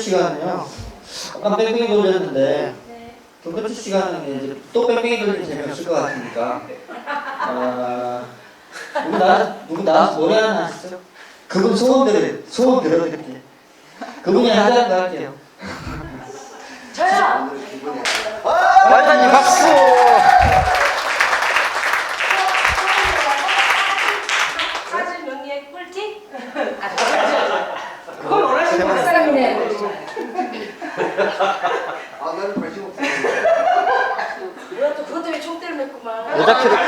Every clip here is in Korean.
시간은요. 아까 뺑뺑이 돌렸는데 두 번째 시간은 이제 또 뺑뺑이 돌리면 재미없을 것 같으니까 누구 나와서 노래 하나 하시죠? 그분 소원 들어드릴게요. 그분이 하자는 거 할게요. 저요. 완전히 박수. 사진 명리의 꿀팁? 그걸 원하시는 거 사람이네. 아, 나는 관심 없어. 뭐야 또 그것 때문에 총대를 맸구만. 여자 캐릭터.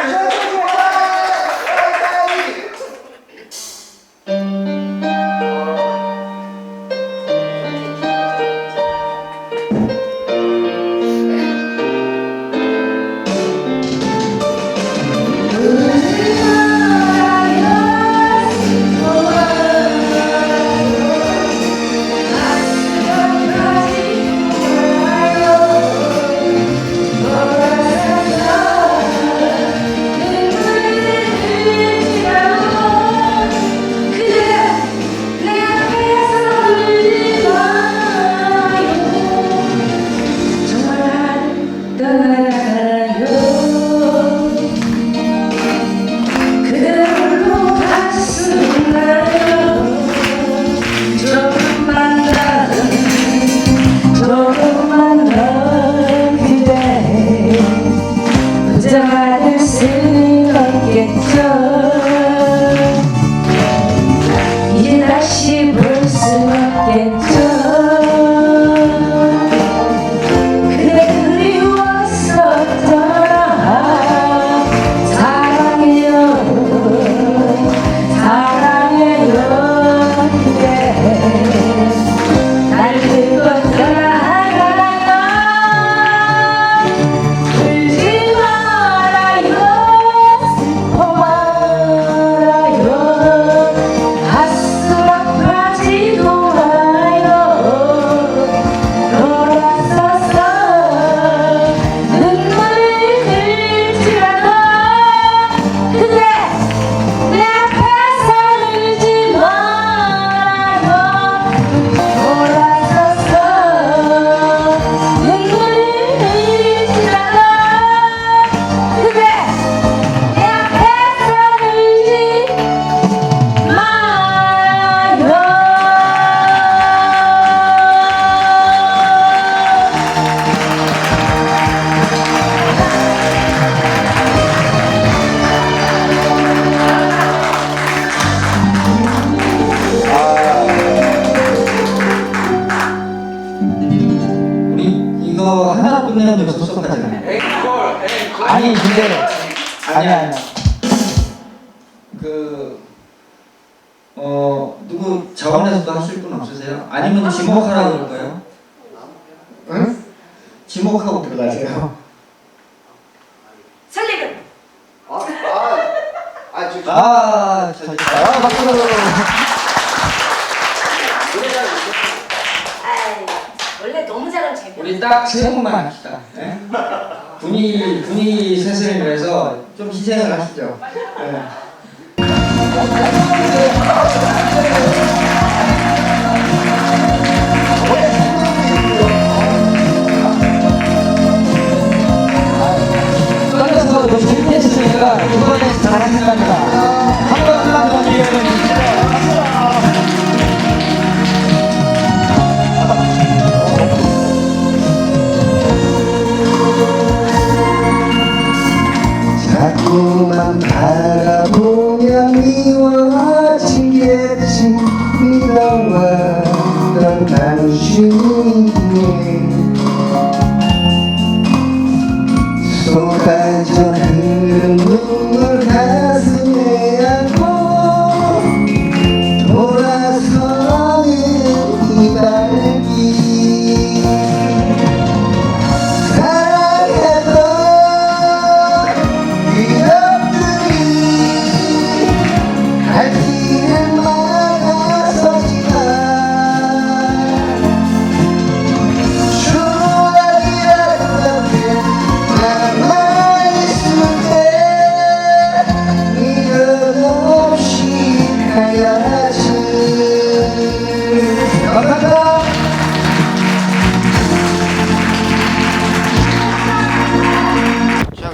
받을 수 없겠죠. 이제 다시 볼 수 없겠죠. 그대 그리웠었더라. 사랑해요 사랑해요. 그대 날 들고 떠나가라. 울지 말아요. 슬퍼 말아요. 가슴 아파지도 마요. 돌아서서 눈물을 흘리지라도 그대 내 앞에서 울지 말아요. 돌아서서 눈물을 흘리지라도 그대 내 앞에서 울지 마요. 우리 이거 하나 끝내면 좀 섭섭하잖아요. 아니 근데 아니야. 누구 자원에서도 하실 분 없으세요? 아니면 지목하라고 그럴까요? 응? 지목하고 들어가세요. 설리금. 박수. 아이 원래 너무 잘하면 재미없어. 우리 딱 세 분만 합시다. 네? 분이 셋을 위해서 좀 희생을 하시죠. 네. 떨려서 너무 재밌게 했으니까 이번에 잘하신 겁니다. 한번 불러주면 기회는 자꾸만 바라보면 미워지겠지. 믿어왔던 당신이네. 쏟아져 흐른 눈물 가슴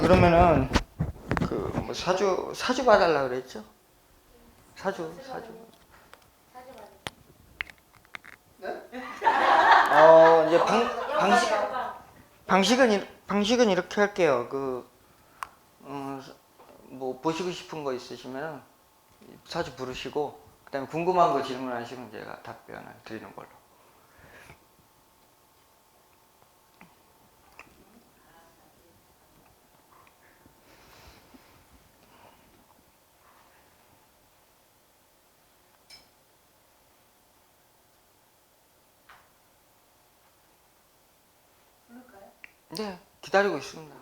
그러면은 그 뭐 사주 봐달라 그랬죠? 사주. 이제 방식은 이렇게 할게요. 뭐 보시고 싶은 거 있으시면 사주 부르시고 그다음에 궁금한 거 질문하시면 제가 답변을 드리는 걸로. 네, 기다리고 있습니다.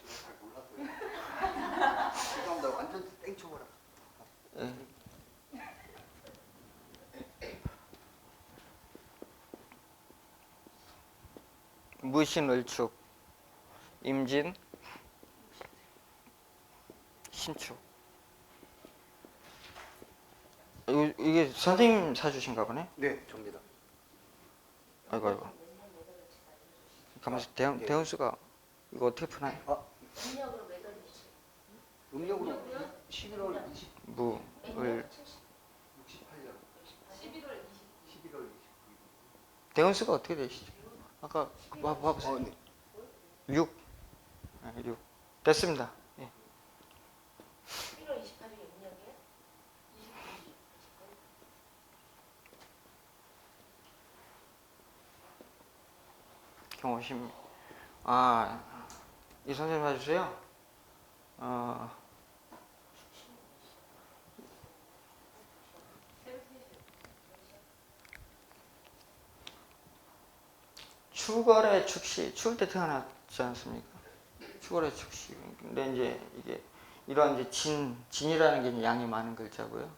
잘 몰랐어요. 죄송합니다. 완전 땡쳐버려. 예. 무신을축, 임진, 신축. 이게 선생님 사주신가 보네? 네, 접니다. 아이고. 가만있어. 대운수가 이거 어떻게 푸나요? 음력으로 몇 월이지? 음력으로 11월 20, 무, 을. 68년. 11월 11월 29일. 대운수가 어떻게 되시죠? 아까 봐보세요. 네. 6. 6. 됐습니다. 예. 11월 28일이 음력이야? 경호심. 이 선생님 봐주세요. 추월의 축시, 추울 때 태어났지 않습니까? 추월의 축시. 근데 이제 이게 이런 이제 진이라는 게 이제 양이 많은 글자고요.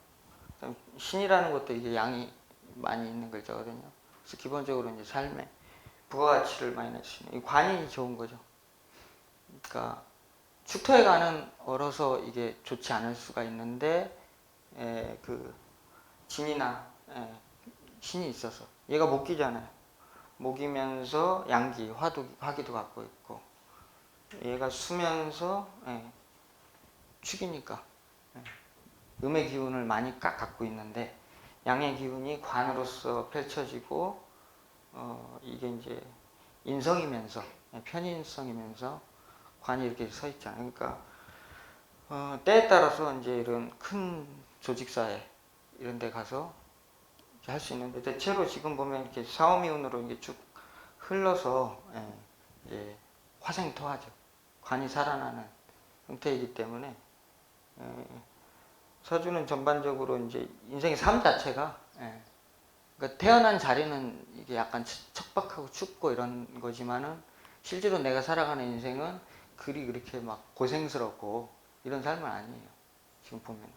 그다음 신이라는 것도 이게 양이 많이 있는 글자거든요. 그래서 기본적으로 이제 삶에 부가가치를 많이 낼 수 있는 이 관이 좋은 거죠. 그러니까 축토에 가는 얼어서 이게 좋지 않을 수가 있는데 그 진이나 신이 있어서 얘가 목기잖아요. 목이면서 양기, 화기도 갖고 있고 얘가 수면서 축이니까 음의 기운을 많이 갖고 있는데 양의 기운이 관으로서 펼쳐지고 이게 이제 인성이면서 편인성이면서 관이 이렇게 서 있잖아요. 그러니까 때에 따라서 이제 이런 큰 조직사회 이런 데 가서 할 수 있는데 대체로 지금 보면 이렇게 사오미운으로 이게 쭉 흘러서 이제 화생토하죠. 관이 살아나는 형태이기 때문에 사주는 전반적으로 이제 인생의 삶 자체가 그러니까 태어난 자리는 이게 약간 척박하고 춥고 이런 거지만은 실제로 내가 살아가는 인생은 그리 그렇게 막 고생스럽고 이런 삶은 아니에요. 지금 보면.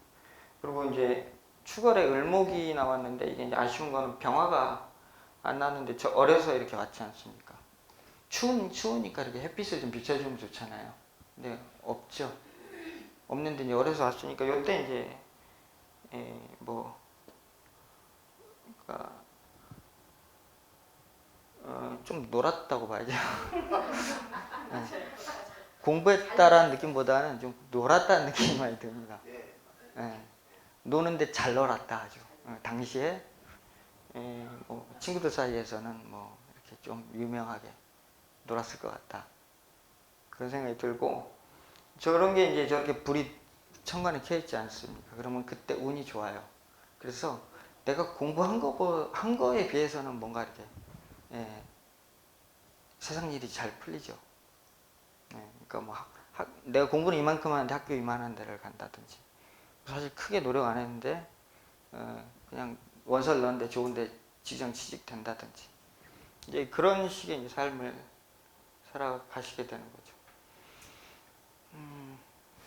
그리고 이제 추월에 을목이 나왔는데 이게 이제 아쉬운 거는 병화가 안 나왔는데 저 어려서 이렇게 왔지 않습니까? 추우니까 이렇게 햇빛을 좀 비춰주면 좋잖아요. 근데 없죠. 없는데 이제 어려서 왔으니까 요때 이제 그러니까 좀 놀았다고 봐야죠. 공부했다라는 느낌보다는 좀 놀았다는 느낌이 많이 듭니다. 노는데 잘 놀았다 아주. 당시에 뭐 친구들 사이에서는 뭐 이렇게 좀 유명하게 놀았을 것 같다. 그런 생각이 들고 저런 게 이제 저렇게 불이 천간에 켜 있지 않습니까? 그러면 그때 운이 좋아요. 그래서 내가 공부한 한 거에 비해서는 뭔가 이렇게 세상 일이 잘 풀리죠. 그러니까 뭐 내가 공부는 이만큼 하는데 학교 이만한 데를 간다든지 사실 크게 노력 안 했는데 그냥 원서를 넣었는데 좋은데 지정 취직 된다든지 이제 그런 식의 이제 삶을 살아가시게 되는 거죠.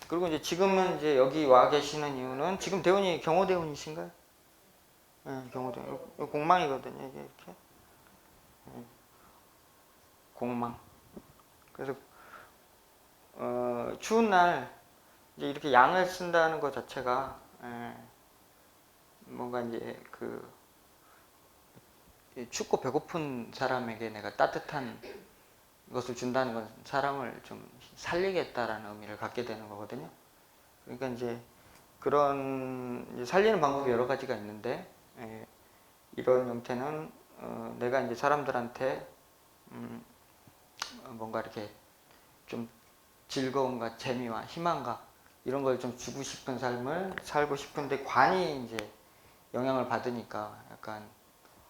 그리고 이제 지금은 이제 여기 와 계시는 이유는 지금 대운이 경호대운이신가요? 경호대운. 공망이거든요, 이게 이렇게. 공망. 그래서 추운 날 이제 이렇게 양을 쓴다는 것 자체가 뭔가 이제 춥고 배고픈 사람에게 내가 따뜻한 것을 준다는 건 사람을 좀 살리겠다라는 의미를 갖게 되는 거거든요. 그러니까 이제 그런 이제 살리는 방법이 여러 가지가 있는데 이런 형태는 내가 이제 사람들한테 뭔가 이렇게 좀 즐거움과 재미와 희망과 이런 걸 좀 주고 싶은 삶을 살고 싶은데 관이 이제 영향을 받으니까 약간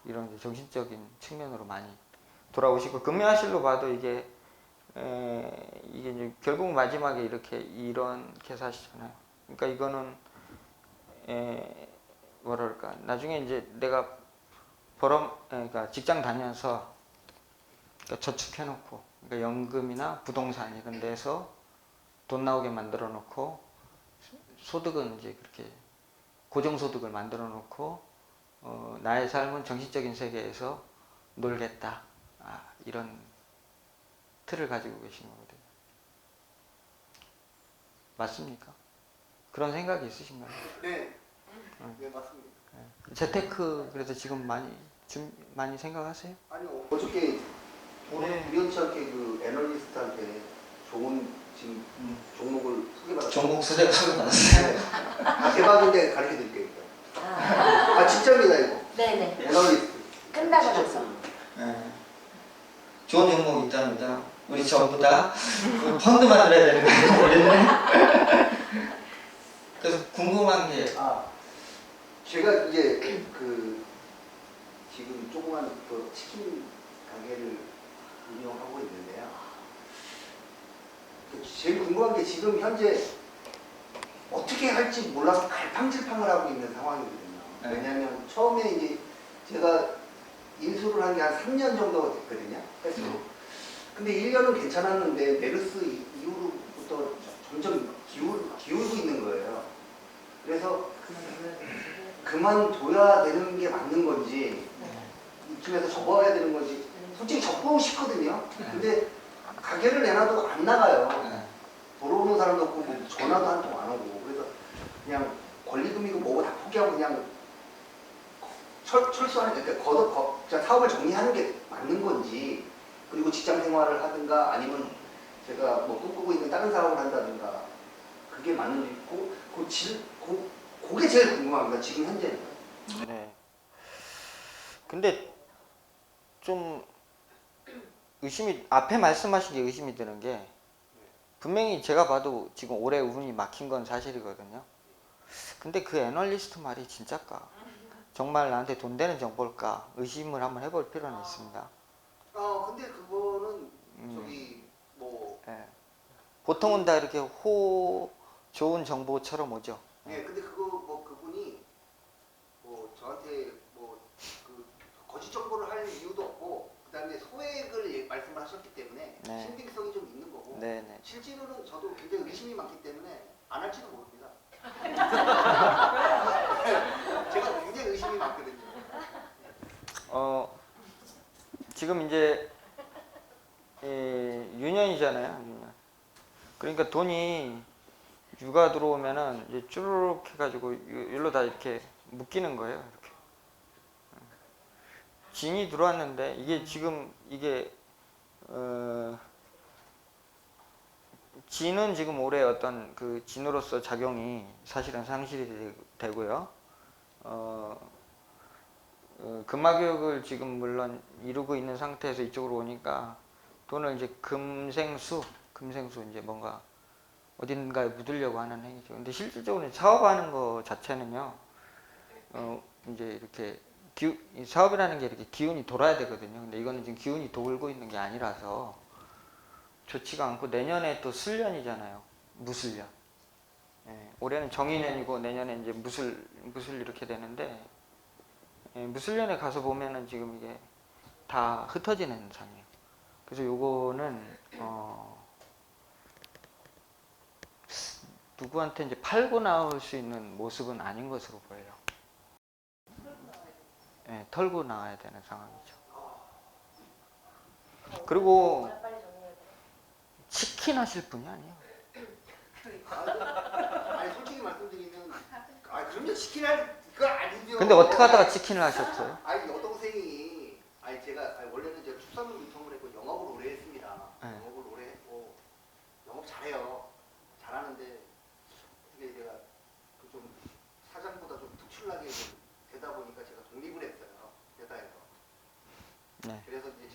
이런 이제 정신적인 측면으로 많이 돌아오시고 금요하실로 봐도 이게 이제 결국 마지막에 이렇게 사시잖아요. 그러니까 이거는 뭐랄까 나중에 이제 내가 그러니까 직장 다녀서 그러니까 저축해놓고 그러니까 연금이나 부동산 이런 데서 돈 나오게 만들어 놓고 소득은 이제 그렇게 고정소득을 만들어 놓고 나의 삶은 정신적인 세계에서 놀겠다. 이런 틀을 가지고 계신 거거든요. 맞습니까? 그런 생각이 있으신가요? 네. 네, 맞습니다. 재테크 그래서 지금 많이 생각하세요? 아니요, 어저께 우연치 않게 그 애널리스트한테 좋은 지금 종목을 소개받았어요. 종목 소개받았어요. 대박인데 가르쳐 드릴게요. 진짜입니다 이거. 네네. 애널리스트. 끝나고 나서. 좋은 종목이 있답니다. 우리 전부 다 펀드 만들어야 되는 거 모르겠네. 그래서 궁금한 게 제가 이제 그 지금 조그만 그 치킨 가게를 운영하고 있는데요. 제일 궁금한 게 지금 현재 어떻게 할지 몰라서 갈팡질팡을 하고 있는 상황이거든요. 왜냐하면 처음에 이제 제가 인수를 한 게 한 3년 정도 됐거든요. 횟수로. 근데 1년은 괜찮았는데 메르스 이후로부터 점점 기울고 있는 거예요. 그래서 그만둬야 되는 게 맞는 건지 이쯤에서 접어야 되는 건지 솔직히 접고 싶거든요. 근데 가게를 내놔도 안 나가요. 돌아오는 사람도 없고 뭐 전화도 한 통 안 오고. 그래서 그냥 권리금이고 뭐고 다 포기하고 그냥 철수하는, 그러니까 사업을 정리하는 게 맞는 건지, 그리고 직장 생활을 하든가 아니면 제가 뭐 꿈꾸고 있는 다른 사업을 한다든가 그게 맞는지, 그게 제일 궁금합니다. 지금 현재는. 네. 근데 좀 앞에 말씀하신 게 의심이 드는 게 분명히 제가 봐도 지금 올해 운이 막힌 건 사실이거든요. 근데 그 애널리스트 말이 진짜일까? 정말 나한테 돈 되는 정보일까? 의심을 한번 해볼 필요는 있습니다. 근데 그거는 저기 뭐. 네. 보통은 다 이렇게 좋은 정보처럼 오죠. 네, 근데 그분이 뭐 저한테 뭐 그 거짓 정보를 할 이유도 없고, 그다음에 소액을 말씀을 하셨기 때문에 네. 신빙성이 좀 있는 거고. 네네. 실제로는 저도 굉장히 의심이 많기 때문에 안 할지도 모릅니다. 제가 굉장히 의심이 많거든요. 지금 이제 유년이잖아요. 유년. 그러니까 돈이 유가 들어오면은 이제 쭈르륵 해가지고 일로 다 이렇게 묶이는 거예요. 이렇게. 진이 들어왔는데 이게 지금 진은 지금 올해 어떤 그 진으로서 작용이 사실은 상실이 되고요. 금화교육을 지금 물론 이루고 있는 상태에서 이쪽으로 오니까 돈을 이제 금생수 이제 뭔가 어딘가에 묻으려고 하는 행위죠. 근데 실질적으로 사업하는 거 자체는요, 이제 이렇게 사업이라는 게 이렇게 기운이 돌아야 되거든요. 근데 이거는 지금 기운이 돌고 있는 게 아니라서 좋지가 않고, 내년에 또 술년이잖아요. 무술년. 올해는 정인년이고 내년에 이제 무술 이렇게 되는데, 무술년에 가서 보면은 지금 이게 다 흩어지는 현상이에요. 그래서 요거는 누구한테 이제 팔고 나올 수 있는 모습은 아닌 것으로 보여요. 털고 나와야 되는 상황이죠. 그리고 치킨 하실 분이 아니에요. 아니 솔직히 말씀드리면, 그럼요, 치킨 할 그거 아니죠. 근데 어떻게 하다가 치킨을 하셨어요? 여동생이, 제가 원래는 제가 축산물 유통을 했고 영업을 오래 했습니다.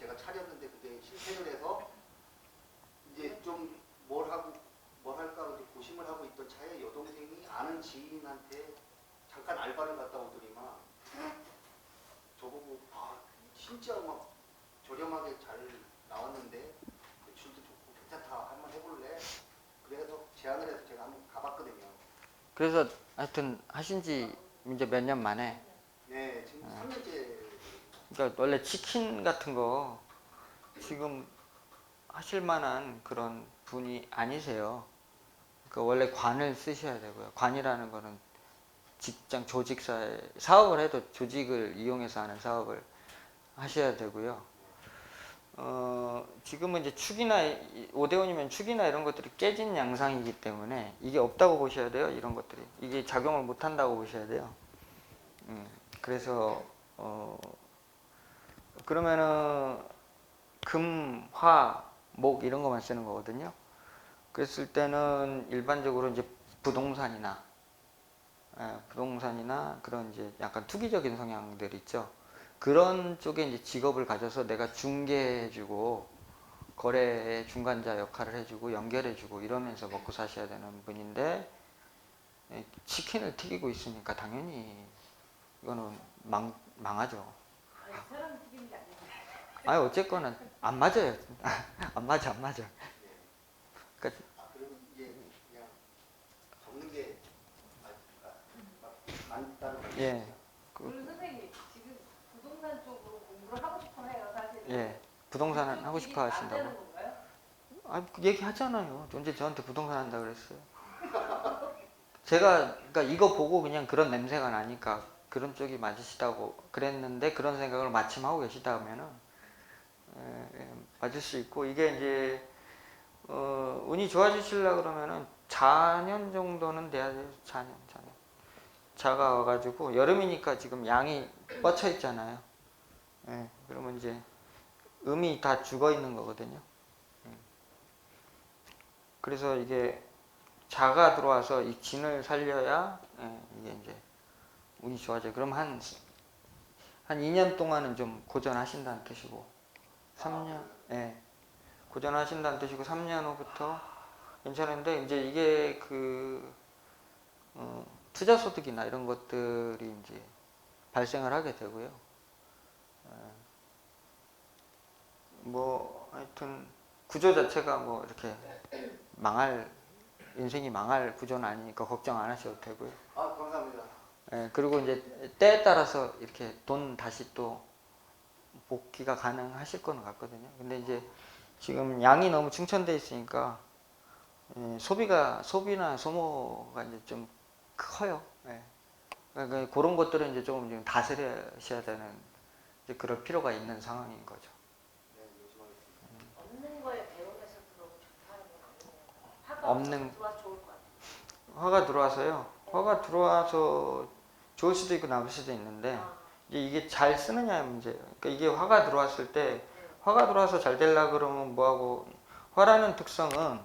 제가 차렸는데 그때 실패를 해서 이제 좀 뭘 할까 이제 고심을 하고 있던 차에 여동생이 아는 지인한테 잠깐 알바를 갔다 오더니만 저보고 진짜 막 저렴하게 잘 나왔는데 매출도 좋고 괜찮다 한번 해볼래? 그래서 제안을 해서 제가 한번 가봤거든요. 그래서 하여튼 하신 지 이제 몇 년 만에. 네, 지금 3년째. 그러니까 원래 치킨 같은 거 지금 하실 만한 그런 분이 아니세요. 그러니까 원래 관을 쓰셔야 되고요. 관이라는 거는 직장 조직사에 사업을 해도 조직을 이용해서 하는 사업을 하셔야 되고요. 지금은 이제 축이나 5대5이면 축이나 이런 것들이 깨진 양상이기 때문에 이게 없다고 보셔야 돼요. 이런 것들이 이게 작용을 못 한다고 보셔야 돼요. 그래서 그러면은 금, 화, 목 이런 것만 쓰는 거거든요. 그랬을 때는 일반적으로 이제 부동산이나 그런 이제 약간 투기적인 성향들 있죠. 그런 쪽에 이제 직업을 가져서 내가 중개해주고 거래의 중간자 역할을 해주고 연결해주고 이러면서 먹고 사셔야 되는 분인데 치킨을 튀기고 있으니까 당연히 이거는 망하죠. 아니, 사람 튀기는 게 아니고. 아니 어쨌거나 안 맞아요. 안 맞아. 그러니까 그러면 이제 그냥 적는 게 많다는 거죠. 예, 우리 선생님 지금 부동산 쪽으로 공부를 하고 싶어 해요, 사실은. 예, 부동산은 하고 싶어 안 하신다고. 되는 건가요? 아, 얘기하잖아요. 언제 저한테 부동산 한다 그랬어요. 제가 그러니까 이거 보고 그냥 그런 냄새가 나니까 그런 쪽이 맞으시다고 그랬는데 그런 생각을 마침 하고 계시다면은 맞을 수 있고 이게 이제 운이 좋아지시려 그러면은 4년 정도는 돼야 돼요. 4년. 자가 와가지고 여름이니까 지금 양이 뻗쳐 있잖아요. 예, 그러면 이제 음이 다 죽어 있는 거거든요. 그래서 이게 자가 들어와서 이 진을 살려야 이게 이제 운이 좋아져요. 그럼 한 2년 동안은 좀 고전하신다는 뜻이고 3년, 고전하신다는 뜻이고 3년 후부터 괜찮은데 이제 이게 투자 소득이나 이런 것들이 이제 발생을 하게 되고요. 뭐 하여튼 구조 자체가 뭐 이렇게 인생이 망할 구조는 아니니까 걱정 안 하셔도 되고요. 감사합니다. 그리고 이제 때에 따라서 이렇게 돈 다시 또 복귀가 가능하실 거는 같거든요. 근데 이제 지금 양이 너무 충천돼 있으니까 소비나 소모가 이제 좀 커요. 그러니까 그런 것들은 이제 조금 좀 다스려셔야 되는 이제 그럴 필요가 있는 상황인 거죠. 네, 조심하겠습니다. 없는 거에 배운에서 들어오면 좋다는 건 아니에요. 화가 없는- 들어와서 좋을 것 같아요. 화가 들어와서요. 화가 들어와서 좋을 수도 있고 나쁠 수도 있는데 이게 잘 쓰느냐의 문제예요. 그러니까 이게 화가 들어왔을 때 화가 들어와서 잘 되려고 그러면 뭐하고 화라는 특성은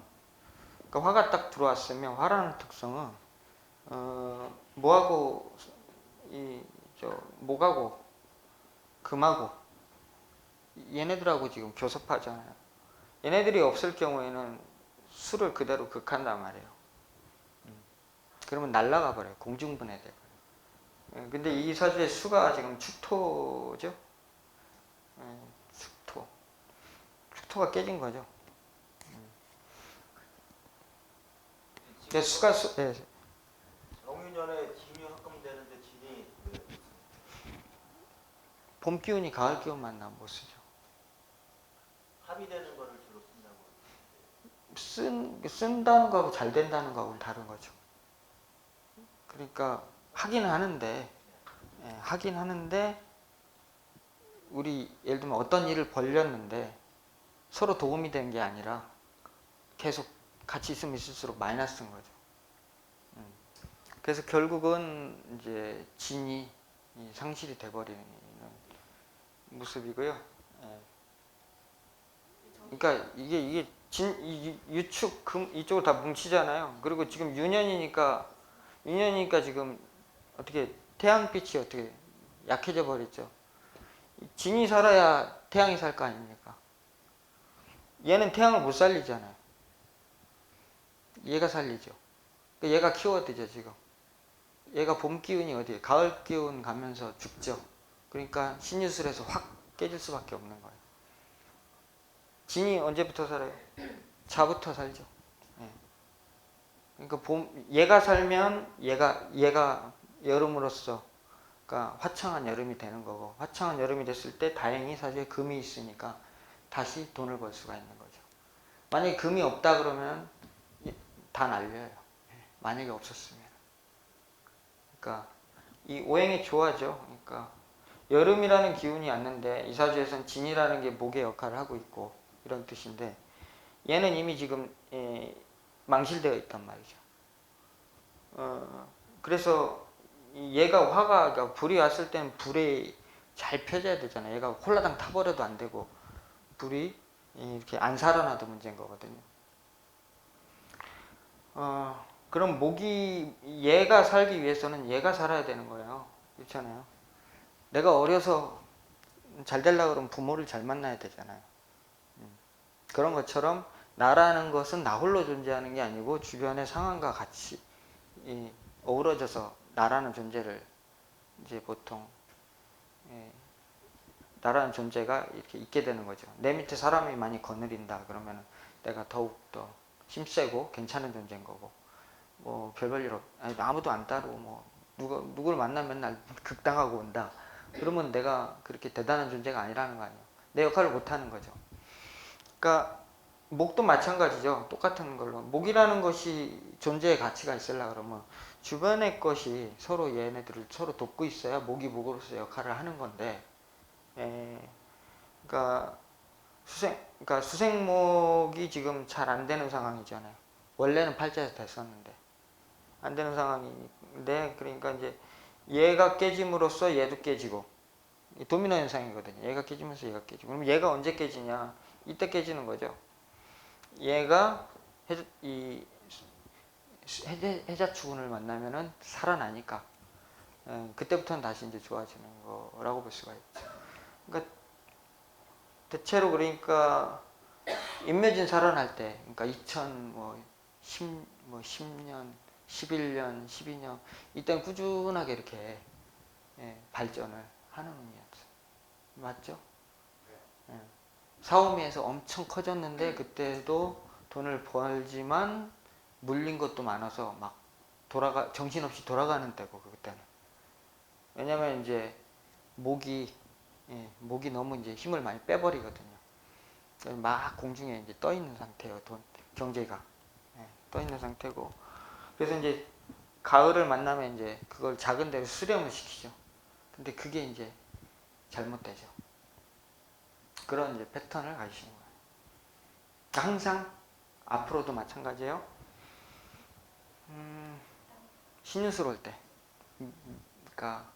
그러니까 화가 딱 들어왔으면 화라는 특성은 뭐하고 목하고 금하고 얘네들하고 지금 교섭하잖아요. 얘네들이 없을 경우에는 수를 그대로 극한단 말이에요. 그러면 날아가 버려요. 공중분해돼요. 근데 이 사주의 수가 지금 축토죠. 축토가 깨진 거죠. 수가 정유년에 진이 합금되는데 진이 봄 기운이 가을 기운 만나면 못 쓰죠. 합의되는 거를 주로 쓴다고. 쓴다는 거하고 잘 된다는 거하고는 다른 거죠. 그러니까 하긴 하는데 우리 예를 들면 어떤 일을 벌렸는데 서로 도움이 된 게 아니라 계속 같이 있으면 있을수록 마이너스인 거죠. 그래서 결국은 이제 진이 상실이 돼버리는 모습이고요. 그러니까 이게 유축 금 이쪽으로 다 뭉치잖아요. 그리고 지금 유년이니까 지금 어떻게 태양빛이 어떻게 약해져 버렸죠. 진이 살아야 태양이 살 거 아닙니까? 얘는 태양을 못 살리잖아요. 얘가 살리죠. 그러니까 얘가 키워드죠 지금. 얘가 봄 기운이 어디에? 가을 기운 가면서 죽죠. 그러니까 신유술에서 확 깨질 수밖에 없는 거예요. 진이 언제부터 살아요? 자부터 살죠. 예. 그러니까 얘가 살면 얘가 여름으로서 그러니까 화창한 여름이 되는 거고, 화창한 여름이 됐을 때 다행히 사실 금이 있으니까 다시 돈을 벌 수가 있는 거죠. 만약에 금이 없다 그러면 다 날려요. 만약에 없었으면. 그러니까 이 오행이 좋아져. 그러니까 여름이라는 기운이 왔는데 이 사주에서는 진이라는 게 목의 역할을 하고 있고 이런 뜻인데, 얘는 이미 지금 망실되어 있단 말이죠. 그래서 얘가 화가, 그러니까 불이 왔을 때는 불이 잘 펴져야 되잖아요. 얘가 홀라당 타버려도 안 되고 불이 이렇게 안 살아나도 문제인 거거든요. 그럼 목이, 얘가 살기 위해서는 얘가 살아야 되는 거예요. 그렇잖아요. 내가 어려서 잘 되려고 그러면 부모를 잘 만나야 되잖아요. 그런 것처럼 나라는 것은 나 홀로 존재하는 게 아니고 주변의 상황과 같이 어우러져서 나라는 존재를 이제 보통 나라는 존재가 이렇게 있게 되는 거죠. 내 밑에 사람이 많이 거느린다 그러면 내가 더욱더 힘세고 괜찮은 존재인 거고, 뭐 별볼일 아무도 안 따르고 뭐 누구를 만나면 맨날 극당하고 온다 그러면 내가 그렇게 대단한 존재가 아니라는 거 아니에요. 내 역할을 못하는 거죠. 그러니까 목도 마찬가지죠. 똑같은 걸로 목이라는 것이 존재의 가치가 있으려고 그러면 주변의 것이 서로 얘네들을 서로 돕고 있어야 목이 목으로서 역할을 하는 건데, 그러니까 수생목이 지금 잘 안 되는 상황이잖아요. 원래는 팔자에서 됐었는데 안 되는 상황인데, 그러니까 이제 얘가 깨짐으로써 얘도 깨지고 도미노 현상이거든요. 얘가 깨지면서 얘가 깨지고, 그럼 얘가 언제 깨지냐? 이때 깨지는 거죠. 얘가 해자축운을 만나면은 살아나니까 그때부터는 다시 이제 좋아지는 거라고 볼 수가 있죠. 그러니까 대체로 그러니까 인묘진 살아날 때, 그러니까 10년, 11년, 12년 이때는 꾸준하게 이렇게 발전을 하는 운이었어요. 맞죠? 사오미에서 엄청 커졌는데 그때도 돈을 벌지만 물린 것도 많아서 막 정신없이 돌아가는 때고 그때는. 왜냐면 이제 목이 너무 이제 힘을 많이 빼버리거든요. 막 공중에 이제 떠 있는 상태예요. 경제가 떠 있는 상태고. 그래서 이제 가을을 만나면 이제 그걸 작은 데로 수렴을 시키죠. 근데 그게 이제 잘못되죠. 그런 이제 패턴을 가지시는 거예요. 항상 앞으로도 마찬가지예요. 신유술 올 때, 그러니까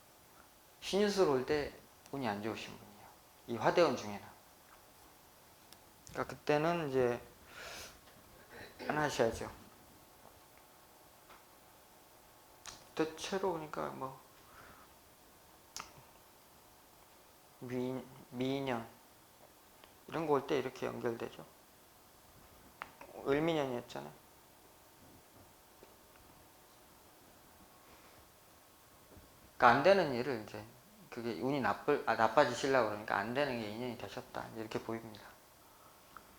신유술 올 때 운이 안 좋으신 분이에요. 이 화대운 중에는. 그러니까 그때는 이제 안 하셔야죠. 대체로 그러니까 뭐 미년 이런 거 올 때 이렇게 연결되죠. 을미년이었잖아요. 그러니까 안 되는 일을 이제 그게 운이 나빠지시려고 그러니까 안 되는 게 인연이 되셨다 이렇게 보입니다.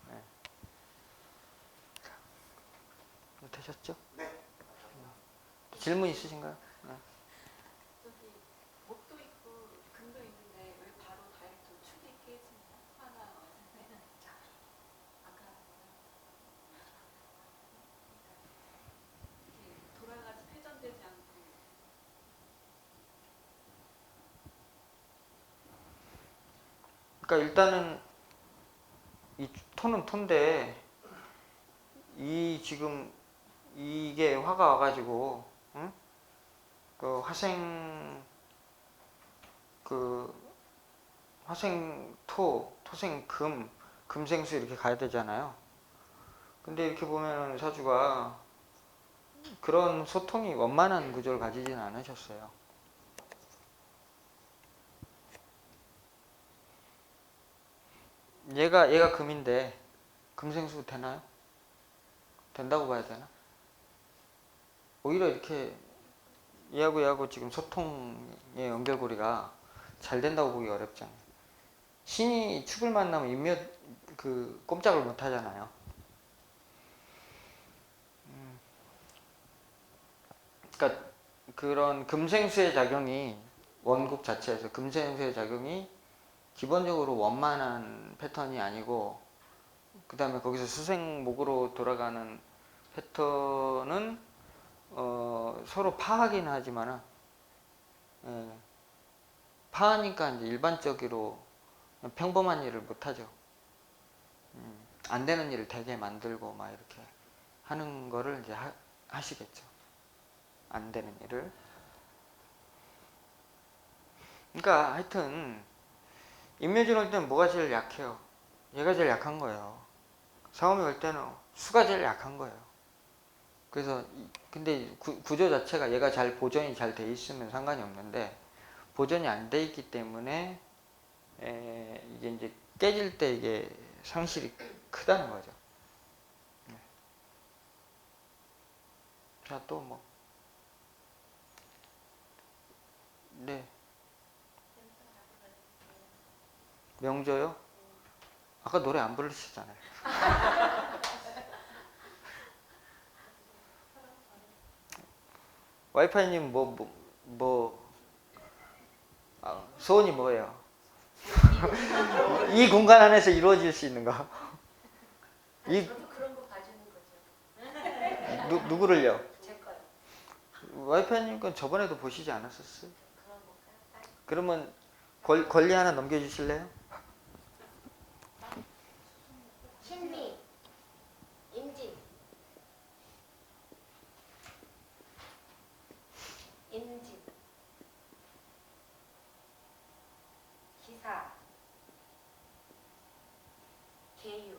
네. 되셨죠? 네. 질문 있으신가요? 네. 저기 목도 있고 금도 있는데 왜 바로 다이렉트 축이 깨지나요? 하나 완성되는 자 아까 이렇게 돌아가서 회전되지 않고. 그러니까 일단은 이 토는 토인데 이 지금 이게 화가 와가지고 응? 그 화생토, 토생금, 금생수 이렇게 가야 되잖아요. 근데 이렇게 보면 사주가 그런 소통이 원만한 구조를 가지지는 않으셨어요. 얘가 금인데 금생수 되나요? 된다고 봐야 되나? 오히려 이렇게 얘하고 지금 소통의 연결고리가 잘 된다고 보기 어렵잖아요. 신이 축을 만나면 꼼짝을 못 하잖아요. 그러니까 그런 금생수의 작용이 원국 자체에서 금생수의 작용이 기본적으로 원만한 패턴이 아니고 그 다음에 거기서 수생목으로 돌아가는 패턴은 서로 파하긴 하지만 파하니까 이제 일반적으로 평범한 일을 못하죠. 안 되는 일을 되게 만들고 막 이렇게 하는 거를 이제 하시겠죠. 안 되는 일을. 그러니까 하여튼 인묘진 올 때는 뭐가 제일 약해요? 얘가 제일 약한 거예요. 사오미 올 때는 수가 제일 약한 거예요. 그래서 근데 구조 자체가 얘가 잘 보존이 잘 돼 있으면 상관이 없는데 보존이 안 돼 있기 때문에 이게 이제 깨질 때 이게 상실이 크다는 거죠. 자, 또 뭐. 네. 명조요? 아까 노래 안 부르시잖아요. 와이파이님 소원이 뭐예요? 이 공간 안에서 이루어질 수 있는 거. 저도 그런 거 봐주는 거죠. 누구를요? 제 거요. 와이파이님 건 저번에도 보시지 않았었어요? 그런 건가요? 그러면 권리 하나 넘겨주실래요? 신미, 임진, 임진, 기사, 계유,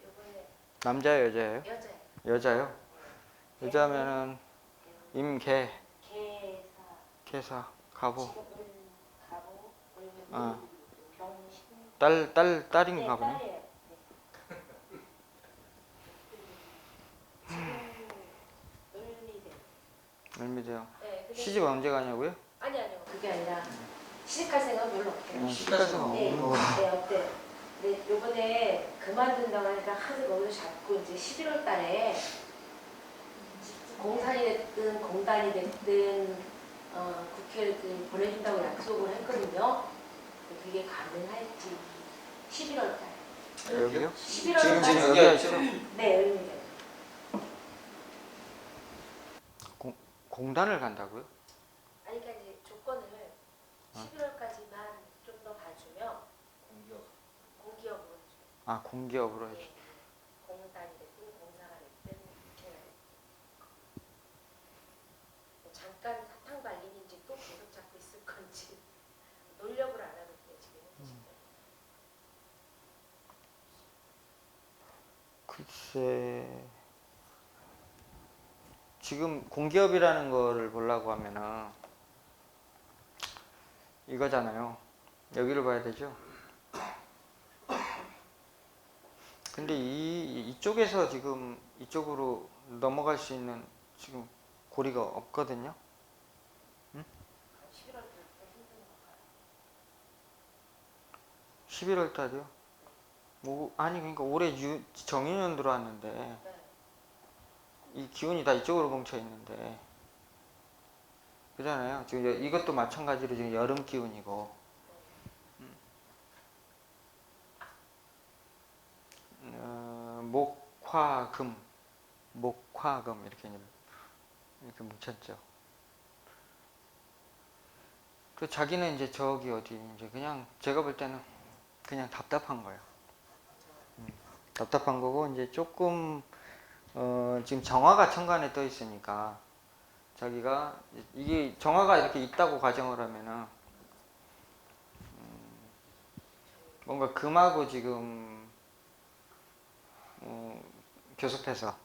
요번에 남자예요, 여자예요? 여자예요. 여자요? 여자면은 임계, 개사, 개사, 가보. 가보, 어. 병신. 딸인가 보네. 딸이에요. 네. 지금 을미대. 을미대요. 네, 근데 시집 언제 가냐고요? 아니요. 그게 아니라 시집갈 생각은 별로 없대요. 시집가서 네, 네, 어때? 네, 요번에 그만둔다고 하니까 하도 거기서 잡고 이제 11월 달에 공산이 됐든 공단이 됐든 국회를 보내준다고 약속을 했거든요. 그게 가능할지 11월 달. 여기요? 11월 지금 달. 여기가 있어? 네, 의미가. 공단을 간다고요? 아니 그러니까 이제 조건을 11월까지만 좀 더 봐주면 공기업으로 해줘. 아, 공기업으로 해주. 공단이 됐든 공사가 됐든 국회가 됐든 잠깐 사탕 발림인지 또 계속 잡고 있을 건지 논력을 안 하거든요 지금 현재 시점. 글쎄, 지금 공기업이라는 거를 보려고 하면은 이거잖아요. 여기를 봐야 되죠. 근데 이쪽에서 지금 이쪽으로 넘어갈 수 있는 지금 고리가 없거든요. 11월 달부터 힘든 건가요? 11월 달이요? 아니 그러니까 올해 정유년 들어왔는데 네. 이 기운이 다 이쪽으로 뭉쳐 있는데 그잖아요. 지금 이것도 마찬가지로 지금 여름 기운이고 목화금 이렇게 뭉쳤죠. 그 자기는 이제 저기 어디 이제 그냥 제가 볼 때는 그냥 답답한 거예요. 답답한 거고 이제 조금 지금 정화가 천간에 떠 있으니까 자기가 이게 정화가 이렇게 있다고 가정을 하면은 뭔가 금하고 지금 교섭해서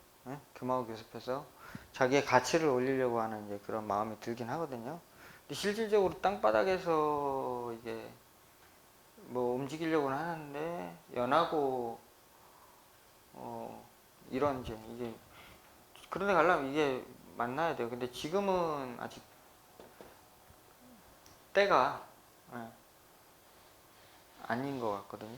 금하고 교섭해서 자기의 가치를 올리려고 하는 이제 그런 마음이 들긴 하거든요. 근데 실질적으로 땅바닥에서 이게 뭐 움직이려고는 하는데 연하고 이런 이게 그런 데 가려면 이게 만나야 돼요. 근데 지금은 아직 때가 예, 아닌 것 같거든요.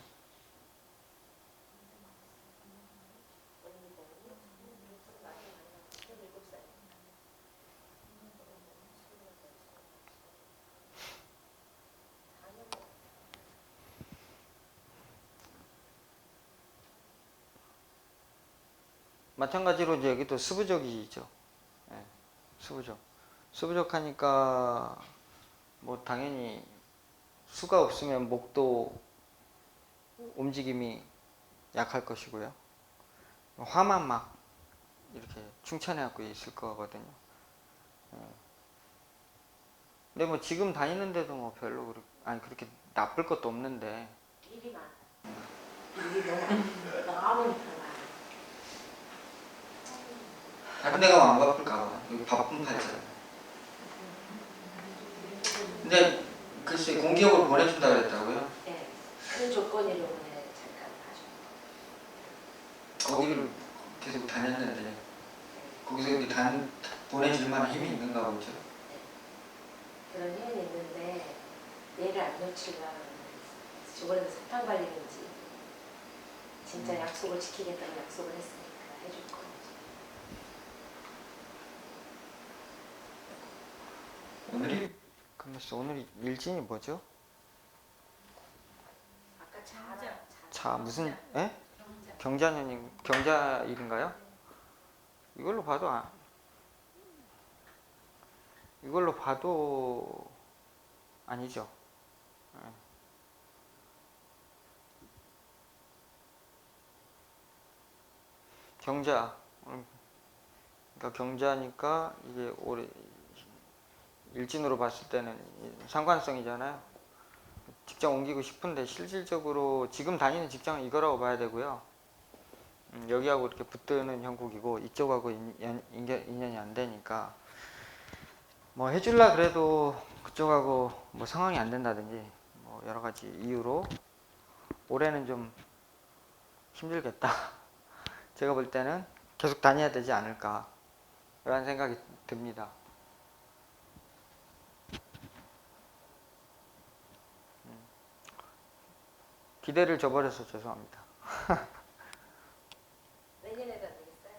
마찬가지로 이제 여기도 수부족이죠. 예, 수부족. 수부족하니까 뭐 당연히 수가 없으면 목도 움직임이 약할 것이고요. 화만 막 이렇게 충천해 갖고 있을 거거든요. 예. 근데 뭐 지금 다니는데도 뭐 별로 그렇게 나쁠 것도 없는데. 일이 많아. 일이 너무 많아. 다른 데 가면 안 바쁠까 봐. 여기 바쁜 팔잖아요. 근데 글쎄 공기업으로 보내준다 그랬다고요? 네. 그 조건으로 잠깐 가죠. 거기를 계속 다녔는데 거기서 여기 보내줄 만한 힘이 있는가 보죠. 그런 힘은 있는데 얘를 안 놓치려고 저번에도 사탕 발리는지 진짜 약속을 지키겠다고 약속을 했으니까 해줄 거예요. 오늘 일진이 뭐죠? 아까 자 무슨 경자일인가요? 이걸로 봐도 아니죠. 예. 경자. 그러니까 경자니까 이게 올해 일진으로 봤을 때는 상관성이잖아요. 직장 옮기고 싶은데 실질적으로 지금 다니는 직장은 이거라고 봐야 되고요. 여기하고 이렇게 붙드는 형국이고 이쪽하고 인연이 안 되니까 뭐 해줄라 그래도 그쪽하고 뭐 상황이 안 된다든지 뭐 여러 가지 이유로 올해는 좀 힘들겠다. 제가 볼 때는 계속 다녀야 되지 않을까 라는 생각이 듭니다. 기대를 저버려서 죄송합니다. 내년에도 안 되겠어요?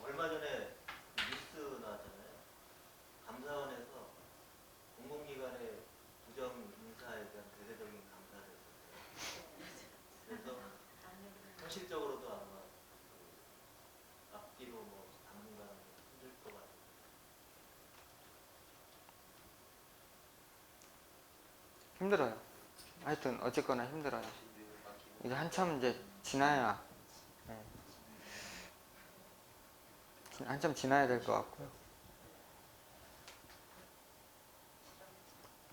얼마 전에 뉴스 나왔잖아요. 감사원에서 공공기관의 부정 인사에 대한 대대적인 감사를 했었어요. 그래서 현실적으로도 아마 앞뒤로 뭐 당분간 힘들 것 같아요. 힘들어요. 하여튼 어쨌거나 힘들어요. 이제 한참 이제 지나야 한참 지나야 될 것 같고요.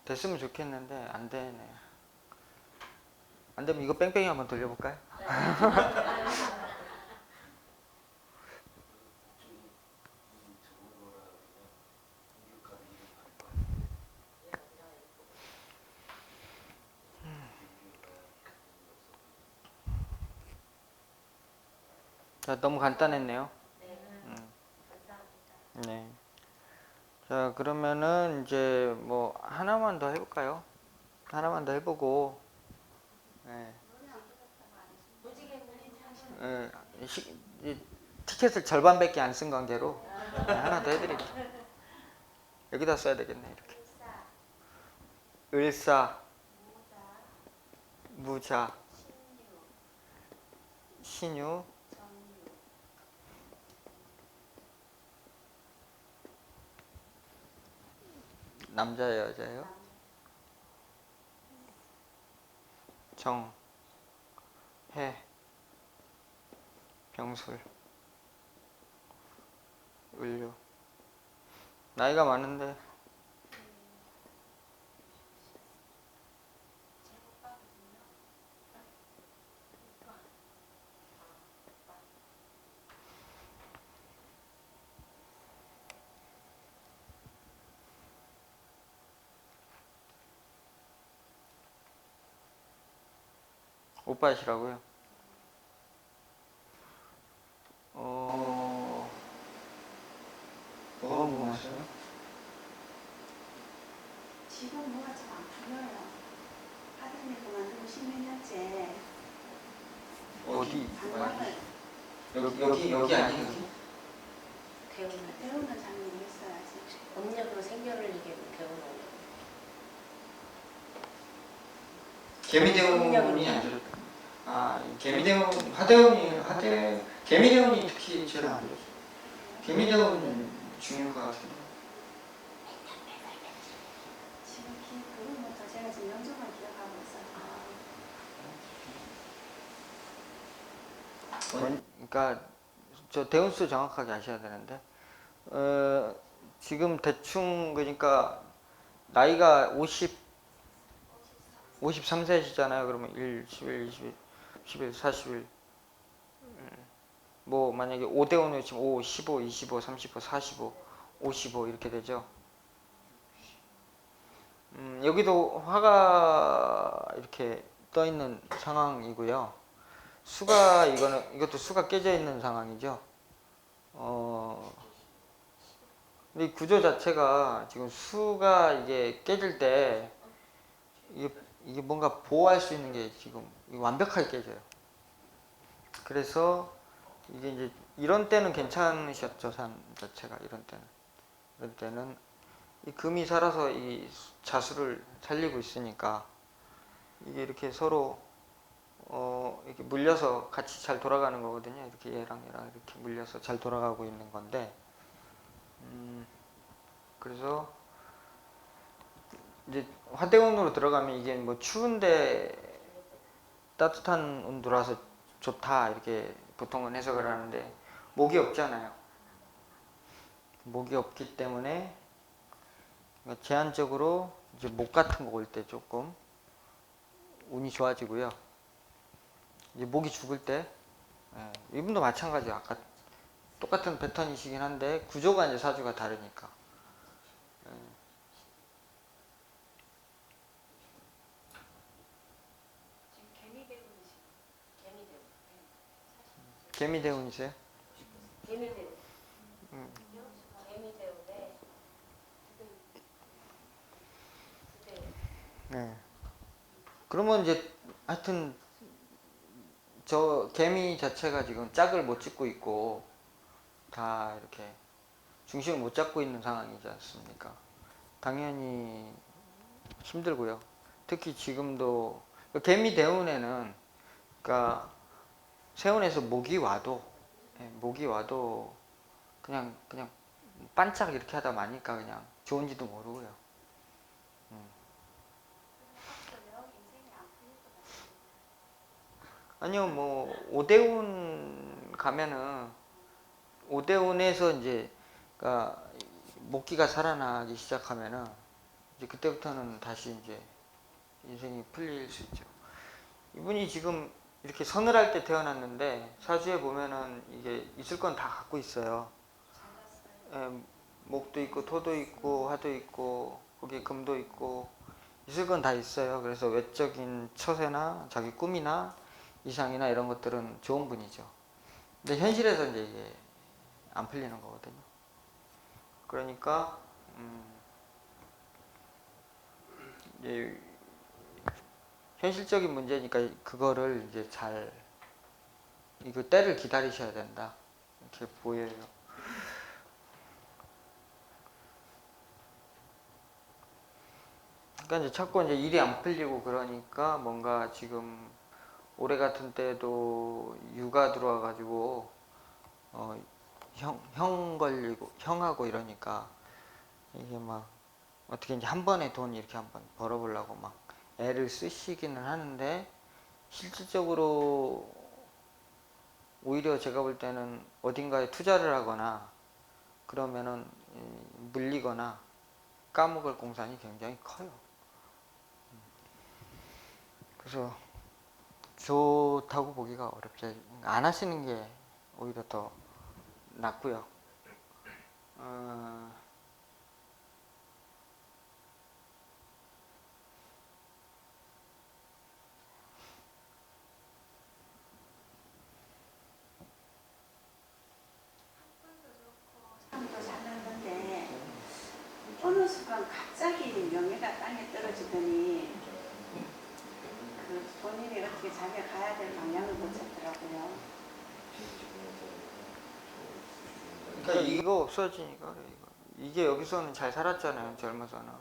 됐으면 좋겠는데 안 되네. 안 되면 이거 뺑뺑이 한번 돌려볼까요? 자, 너무 간단했네요. 네. 자, 그러면은 이제 뭐 하나만 더 해볼까요? 하나만 더 해보고, 네. 이 티켓을 절반밖에 안 쓴 관계로 하나 더 해드릴게요. 여기다 써야 되겠네, 이렇게. 을사, 무자, 신유, 남자예요, 여자예요? 정, 해, 병술, 을류. 나이가 많은데 제 오빠거든요. 오빠. 오빠시라고요? 뭐가 궁금하세요? 지금 뭐가 잘 안 풀려요. 아들이 그만두고 10몇 년째 어디? 방광을 여기 아니 여기? 배우는 배우는 장면이 있어야지. 음력으로 생년을 이게 배우는 거. 개미대운이 아니라 개미대운 개미대운이 특히 제일 안 좋죠. 개미대운 중요한 것 같은데. 지금 그거부터 제가 지금 영정만 기억하고 있어요. 그러니까 저 대운수 정확하게 아셔야 되는데 지금 대충 그러니까 나이가 53세시잖아요. 그러면 1, 11, 20, 11, 40일 뭐 만약에 5대운으로 치면 5, 15, 25, 35, 45, 55 이렇게 되죠. 여기도 화가 이렇게 떠 있는 상황이고요. 이것도 수가 깨져 있는 상황이죠. 근데 이 구조 자체가 지금 수가 이게 깨질 때 이게 뭔가 보호할 수 있는 게 지금 완벽하게 깨져요. 그래서 이게 이제 이런 때는 괜찮으셨죠, 산 자체가 이런 때는 이 금이 살아서 이 자수를 살리고 있으니까 이게 이렇게 서로 이렇게 물려서 같이 잘 돌아가는 거거든요. 이렇게 얘랑 이렇게 물려서 잘 돌아가고 있는 건데 그래서 이제 화대운으로 들어가면 이게 뭐 추운데 따뜻한 온도라서 좋다 이렇게 보통은 해석을 하는데 목이 없잖아요. 목이 없기 때문에 제한적으로 이제 목 같은 거 올 때 조금 운이 좋아지고요. 이제 목이 죽을 때 이분도 마찬가지예요. 아까 똑같은 패턴이시긴 한데 구조가 이제 사주가 다르니까. 지금 개미배우이시고. 개미대우. 개미대운이세요? 개미대우. 음. 개미대우에 그대우. 네. 그러면 이제 하여튼 저 개미 자체가 지금 짝을 못 찍고 있고 다 이렇게 중심을 못 잡고 있는 상황이지 않습니까? 당연히 힘들고요. 특히 지금도 개미 대운에는 그러니까 세운에서 목이 와도 그냥 반짝 이렇게 하다 마니까 그냥 좋은지도 모르고요. 그래요? 인생이 안 풀릴 것 같아요. 아니요, 뭐 오대운 가면은 오대운에서 이제 그러니까 목기가 살아나기 시작하면은 이제 그때부터는 다시 이제 인생이 풀릴 수 있죠. 이분이 지금 이렇게 서늘할 때 태어났는데 사주에 보면은 이게 있을 건 다 갖고 있어요. 목도 있고 토도 있고 화도 있고 거기에 금도 있고 있을 건 다 있어요. 그래서 외적인 처세나 자기 꿈이나 이상이나 이런 것들은 좋은 분이죠. 근데 현실에서 이제 이게 안 풀리는 거거든요. 그러니까 이제 현실적인 문제니까 그거를 이제 잘 이거 때를 기다리셔야 된다 이렇게 보여요. 그러니까 이제 자꾸 이제 일이 안 풀리고 그러니까 뭔가 지금 올해 같은 때도 육아 들어와 가지고 형 걸리고 형하고 이러니까 이게 막 어떻게 이제 한 번에 돈 이렇게 한번 벌어보려고 막 애를 쓰시기는 하는데 실질적으로 오히려 제가 볼 때는 어딘가에 투자를 하거나 그러면은 물리거나 까먹을 공산이 굉장히 커요. 그래서 좋다고 보기가 어렵지. 안 하시는 게 오히려 더 낫고요. 사람도 잘 나는데 어느 순간 갑자기 명예가 땅에 떨어지더니 그 본인이 어떻게 자기가 가야 될 방향을 못 찾더라고요. 그러니까 이거 없어지니까 그래, 이거. 이게 여기서는 잘 살았잖아요. 젊어서는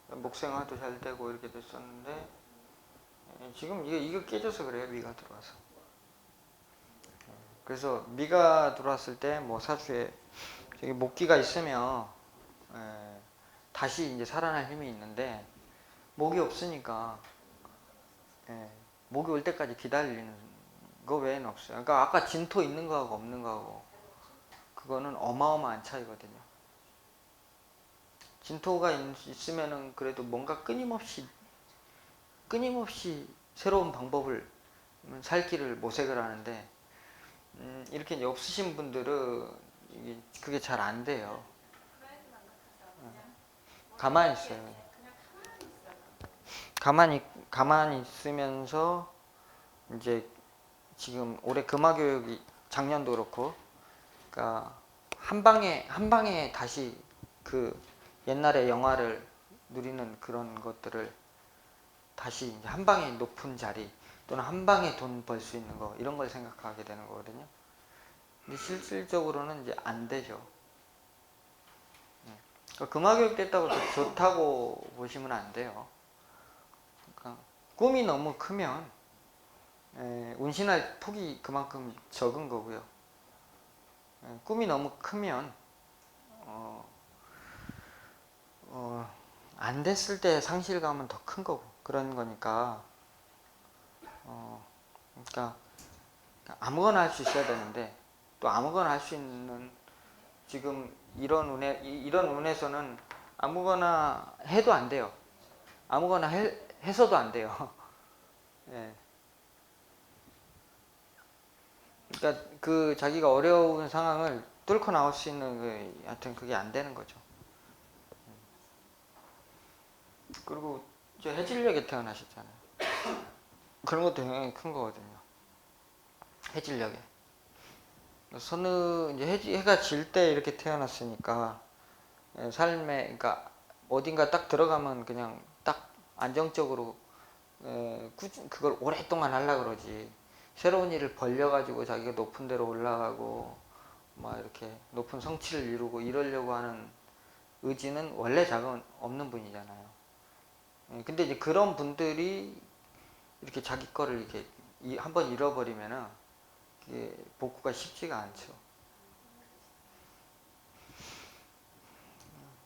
목생활도 잘 되고 이렇게 됐었는데 지금 이거 깨져서 그래요. 미가 들어와서. 그래서 미가 들어왔을 때 뭐 사주에 저기 목기가 있으면 다시 이제 살아날 힘이 있는데 목이 없으니까 목이 올 때까지 기다리는 거 외에는 없어요. 그러니까 아까 진토 있는 거하고 없는 거하고 그거는 어마어마한 차이거든요. 진토가 있으면은 그래도 뭔가 끊임없이 새로운 방법을 살 길을 모색을 하는데 이렇게 이제 없으신 분들은 그게 잘 안 돼요. 가만히 있어요. 가만히 있으면서 이제 지금 올해 금화교육이 작년도 그렇고, 그러니까 한 방에 다시 그 옛날의 영화를 누리는 그런 것들을 다시 이제 한 방에 높은 자리 또는 한 방에 돈 벌 수 있는 거 이런 걸 생각하게 되는 거거든요. 근데 실질적으로는 이제 안 되죠. 그러니까 금화교육 됐다고 좋다고 보시면 안 돼요. 그러니까 꿈이 너무 크면 운신할 폭이 그만큼 적은 거고요. 꿈이 너무 크면 안 됐을 때 상실감은 더 큰 거고 그런 거니까 그러니까 아무거나 할 수 있어야 되는데 또 아무거나 할 수 있는 지금 이런 운에서는 아무거나 해도 안 돼요. 아무거나 해서도 안 돼요. 예. 그러니까 그 자기가 어려운 상황을 뚫고 나올 수 있는 하여튼 그게 안 되는 거죠. 그리고 이제 해질녘에 태어나셨잖아요. 그런 것도 굉장히 큰 거거든요. 해질녘에. 이제 해가 질 때 이렇게 태어났으니까 삶에 그러니까 어딘가 딱 들어가면 그냥 딱 안정적으로 그걸 오랫동안 하려고 그러지. 새로운 일을 벌려가지고 자기가 높은 데로 올라가고 막 이렇게 높은 성취를 이루고 이러려고 하는 의지는 원래 없는 분이잖아요. 근데 이제 그런 분들이 이렇게 자기 거를 이렇게 한번 잃어버리면은 이게 복구가 쉽지가 않죠.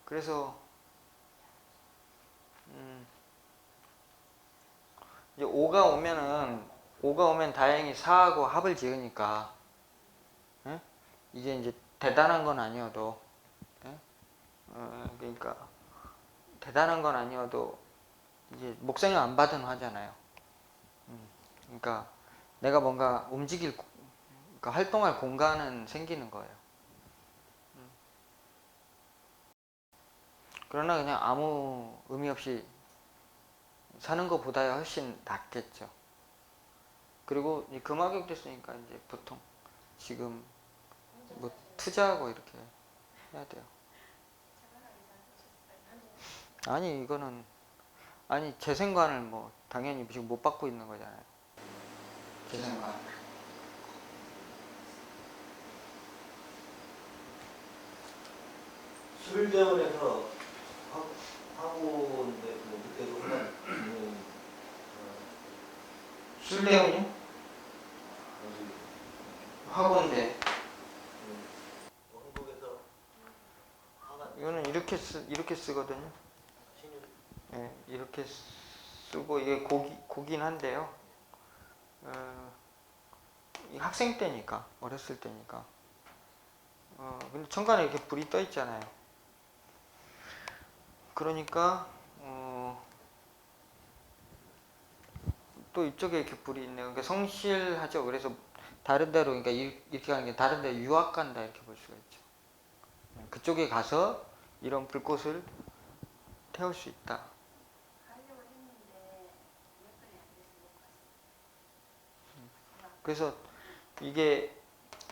그래서 이제 5가 오면 다행히 4하고 합을 지으니까 이게 이제 대단한 건 아니어도 그러니까 대단한 건 아니어도 이제 목생을 안 받은 화잖아요. 그러니까 내가 뭔가 그러니까 활동할 공간은 생기는 거예요. 그러나 그냥 아무 의미 없이 사는 것보다야 훨씬 낫겠죠. 그리고 이 금화교육 됐으니까 이제 보통 지금 뭐 투자하고 이렇게 해야 돼요. 아니 이거는 재생관을 뭐 당연히 지금 못 받고 있는 거잖아요. 재생관. 술병원에서 하고 있는데 그때도 하나 술대운이요? 학원대. 한국에서 하나 이거는 이렇게 쓰거든요. 신유 네, 이렇게 쓰고 이게 고긴 한데요. 이 학생 때니까 어렸을 때니까. 근데 천간에 이렇게 불이 떠 있잖아요. 그러니까 또 이쪽에 이렇게 불이 있네요. 그러니까 성실하죠. 그래서 다른 데로, 그러니까 이렇게 가는 게 다른 데 유학 간다 이렇게 볼 수가 있죠. 그쪽에 가서 이런 불꽃을 태울 수 있다. 하려고 했는데 몇 번이 안 돼서 못 갔어요. 그래서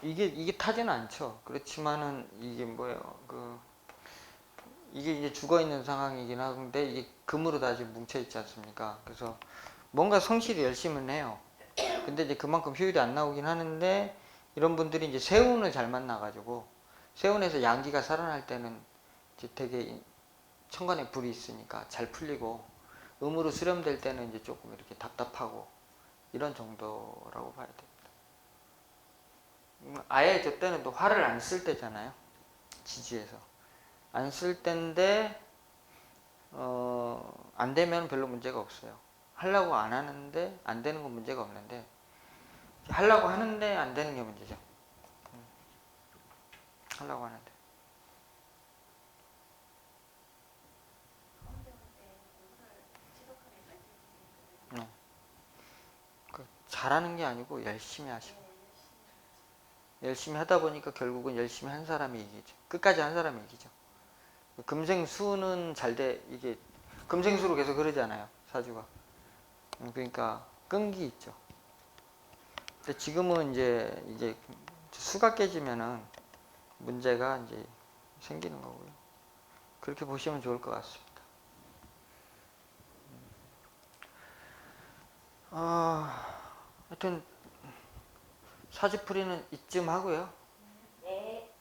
이게 타지는 않죠. 그렇지만은 이게 뭐예요? 이게 이제 죽어 있는 상황이긴 한데 이게 금으로 다 지금 뭉쳐 있지 않습니까? 그래서 뭔가 성실히 열심은 해요. 근데 이제 그만큼 효율이 안 나오긴 하는데 이런 분들이 이제 세운을 잘 만나가지고 세운에서 양기가 살아날 때는 이제 되게 천간에 불이 있으니까 잘 풀리고 음으로 수렴될 때는 이제 조금 이렇게 답답하고 이런 정도라고 봐야 됩니다. 아예 저 때는 또 화를 안 쓸 때잖아요. 지지에서 안 쓸 때인데 안 되면 별로 문제가 없어요. 하려고 안 하는데 안 되는 건 문제가 없는데 하려고 하는데 안 되는 게 문제죠. 하려고 하는데 잘하는 게 아니고 열심히 하시고 열심히 하다 보니까 결국은 열심히 한 사람이 이기죠. 끝까지 한 사람이 이기죠. 금생수는 잘 돼. 이게 금생수로 계속 그러잖아요. 사주가. 그러니까 끈기 있죠. 근데 지금은 이제 수가 깨지면은 문제가 이제 생기는 거고요. 그렇게 보시면 좋을 것 같습니다. 하여튼 사주풀이는 이쯤 하고요. 네,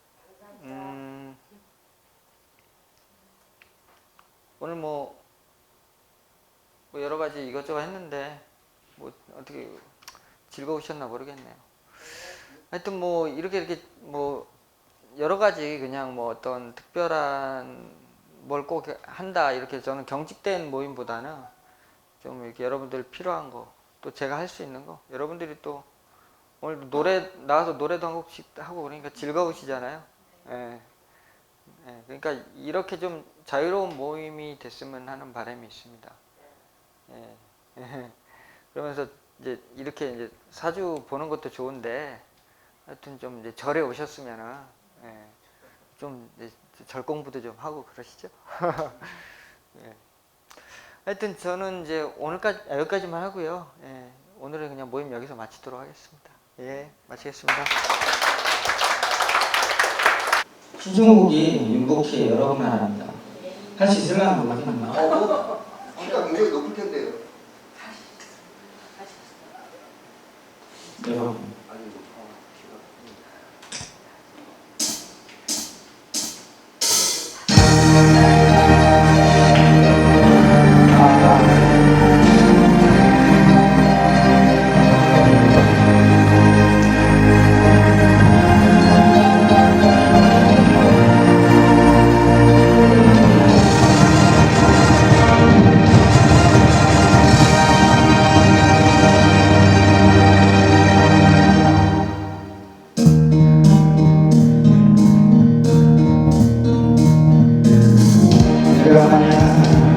감사합니다. 오늘 뭐 여러 가지 이것저것 했는데 뭐 어떻게 즐거우셨나 모르겠네요. 하여튼 뭐 이렇게 뭐 여러 가지 그냥 뭐 어떤 특별한 뭘 꼭 한다 이렇게 저는 경직된 모임보다는 좀 이렇게 여러분들 필요한 거 또 제가 할 수 있는 거 여러분들이 또 오늘 노래 나와서 노래도 한 곡씩 하고 그러니까 즐거우시잖아요. 예. 예. 그러니까 이렇게 좀 자유로운 모임이 됐으면 하는 바람이 있습니다. 예. 예. 그러면서 이제 이렇게 이제 사주 보는 것도 좋은데 하여튼 좀 이제 절에 오셨으면은 예. 좀 이제 절 공부도 좀 하고 그러시죠. 예. 하여튼 저는 이제 오늘까지 여기까지만 하고요. 예. 오늘은 그냥 모임 여기서 마치도록 하겠습니다. 예, 마치겠습니다. 신종국이 윤복희 여러분 나라입니다. 할 수 있을까 모르겠네요. 키가 굉장히 높을 텐데요. 여러분. 아니, 들어가냐